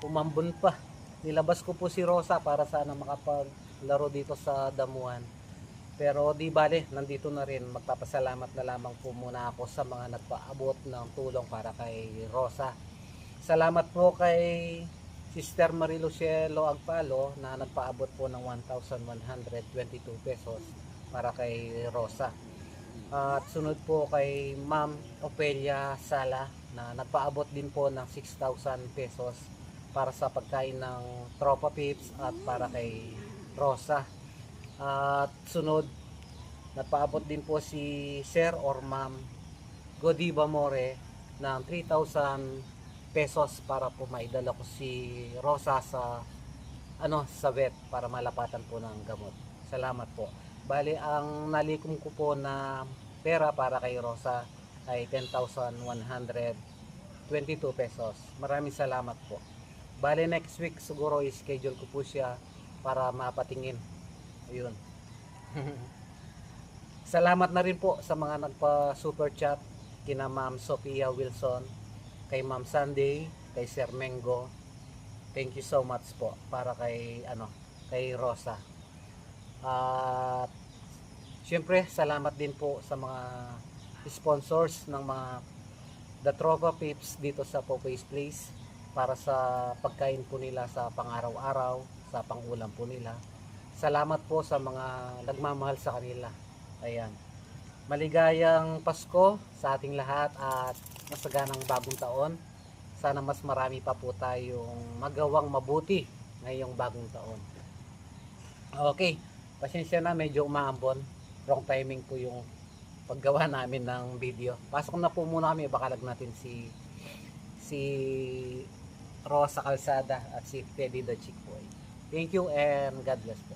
umambon pa. Nilabas ko po si Rosa para sana makapaglaro dito sa damuhan. Pero di bale, nandito na rin. Magpapasalamat na lamang po muna ako sa mga nagpaabot ng tulong para kay Rosa. Salamat po kay Sister Marilucielo Agpalo na nagpaabot po ng 1,122 pesos para kay Rosa. At sunod po kay Ma'am Opelia Sala na nagpaabot din po ng 6,000 pesos para sa pagkain ng Tropa Pips at para kay Rosa. At sunod, nagpaabot din po si Sir or Ma'am Godiva More ng 3,000 pesos para po maidala ko si Rosa sa vet para malapatan po ng gamot. Salamat po. Bali, ang nalikom ko po na pera para kay Rosa ay 10,122 pesos. Maraming salamat po. Bali, next week siguro i-schedule ko po siya para mapatingin. Ayun. Salamat na rin po sa mga nagpa-super chat kina Ma'am Sophia Wilson, kay Ma'am Sunday, kay Sir Mengo. Thank you so much po para kay Rosa. At syempre, salamat din po sa mga sponsors ng mga The Tropa Pips dito sa Popeyes Place para sa pagkain po nila sa pang-araw-araw, sa pang-ulam po nila. Salamat po sa mga nagmamahal sa kanila. Ayan. Maligayang Pasko sa ating lahat at masaganang bagong taon. Sana mas marami pa po tayong magawang mabuti ngayong bagong taon. Okay, pasensya na, medyo umaambon. Wrong timing po yung paggawa namin ng video. Pasok na po muna kami, baka lag natin si Rosa Calzada at si Teddy the Chick Boy. Thank you and God bless po.